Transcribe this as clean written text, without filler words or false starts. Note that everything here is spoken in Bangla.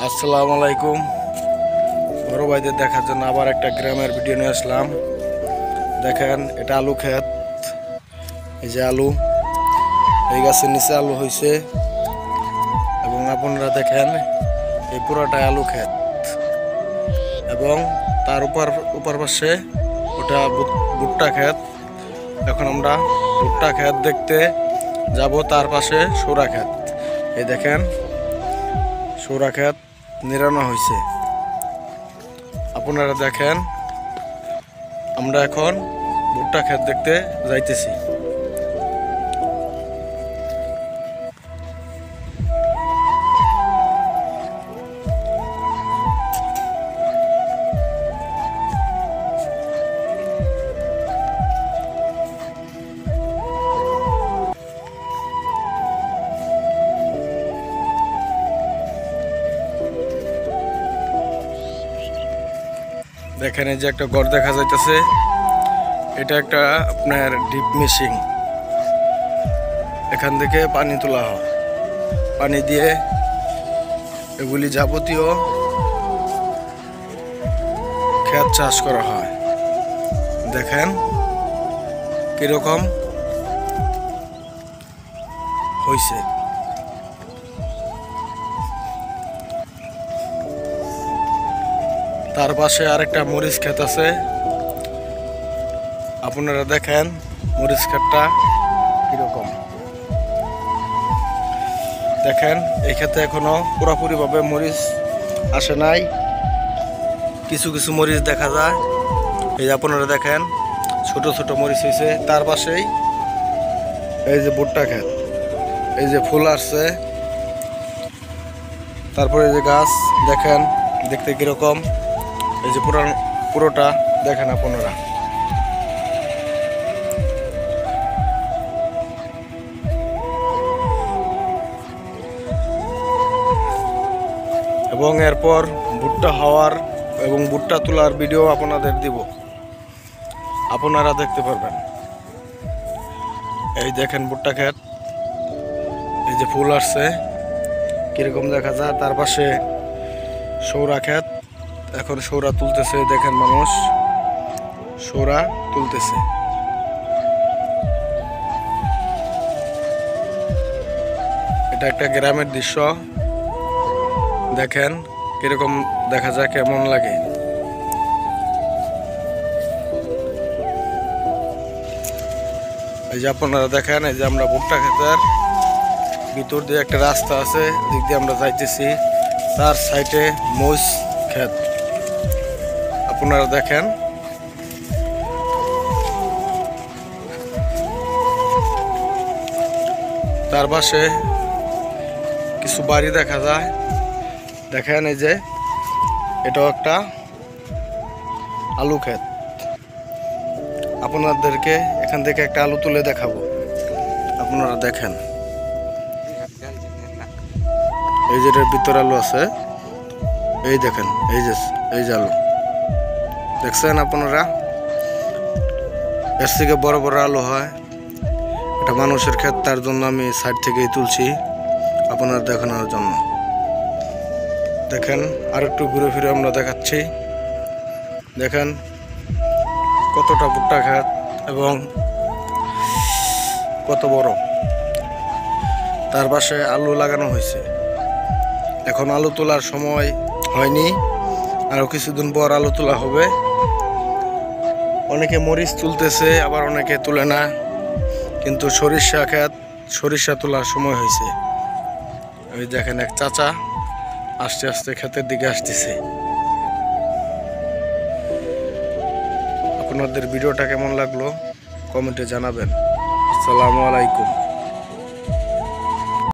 আসসালামু আলাইকুম। বড় ভাইদের দেখার জন্য আবার একটা গ্রামের ভিডিও নিয়ে আসলাম। দেখেন, এটা আলু ক্ষেত। এই যে আলু, এই গাছের নিচে আলু হয়েছে এবং আপনারা দেখেন এই পুরাটাই আলু ক্ষেত এবং তার উপর পাশে ওটা ভুট্টা ক্ষেত। এখন আমরা ভুট্টা ক্ষেত দেখতে যাব। তার পাশে সৌরা ক্ষেত। এই দেখেন, সৌরা ক্ষেত নিরানো হয়েছে। আপনারা দেখেন, আমরা এখন ভুট্টা ক্ষেত দেখতে যাইতেছি। দেখেন, এই যে একটা ঘর দেখা যাইতেছে, এটা একটা আপনার ডিপ মেশিন। এখান থেকে পানি তোলা হয়, পানি দিয়ে এগুলি যাবতীয় ক্ষেত চাষ করা হয়। দেখেন কিরকম হয়েছে। তার পাশে আরেকটা মরিচ ক্ষেত আছে। আপনারা দেখেন মরিচ ক্ষেতটা কিরকম। দেখেন, এই ক্ষেতে এখনো পুরোপুরি ভাবে মরিচ আসে নাই, কিছু কিছু মরিচ দেখা যায়। এই যে আপনারা দেখেন ছোট ছোট মরিচ হয়েছে। তার পাশেই এই যে ভুট্টা ক্ষেত, এই যে ফুল আসছে। তারপরে এই যে গাছ দেখেন দেখতে কিরকম। এই যে পুরোটা দেখেন আপনারা। এবং এরপর ভুট্টা হওয়ার এবং ভুট্টা তোলার ভিডিও আপনাদের দিব, আপনারা দেখতে পারবেন। এই দেখেন ভুট্টা ক্ষেত, এই যে ফুল আসছে কিরকম দেখা যায়। তার পাশে সৌরা ক্ষেত, এখন সৌরা তুলতেছে। দেখেন মানুষ সৌরা তুলতেছে। এটা একটা গ্রামের দৃশ্য। দেখেন কিরকম দেখা যায়, কেমন লাগে। এই যে আপনারা দেখেন, এই যে আমরা ভুট্টা ক্ষেতের ভিতর দিয়ে একটা রাস্তা আছে, দিক দিয়ে আমরা যাইতেছি। তার সাইডে মরিচ ক্ষেত আপনারা দেখেন। তার পাশে কিছু বাড়ি দেখা যায়। দেখেন, এই যে এটাও একটা আলু ক্ষেত। আপনাদেরকে এখান থেকে একটা আলু তুলে দেখাবো, আপনারা দেখেন। এই যে এটার ভিতর আলু আছে, এই দেখেন, এই যে আলু দেখছেন আপনারা। এর থেকে বড় বড় আলু হয়। এটা মানুষের ক্ষেত, তার জন্য আমি সাইড থেকেই তুলছি আপনারা দেখানোর জন্য। দেখেন, আর একটু ঘুরে ফিরে আমরা দেখাচ্ছি। দেখেন কতটা ভুট্টা ক্ষেত এবং কত বড়। তার পাশে আলু লাগানো হয়েছে। এখন আলু তোলার সময় হয়নি, আরো কিছুদিন পর আলু তোলা হবে। অনেকে মরিচ তুলতেছে, আবার অনেকে তুলে না। কিন্তু সরিষা ক্ষেত, সরিষা তোলার সময় হয়েছে। ওই দেখেন এক চাচা আস্তে আস্তে ক্ষেতের দিকে আসতেছে। আপনাদের ভিডিওটা কেমন লাগলো কমেন্টে জানাবেন। আসসালামু আলাইকুম।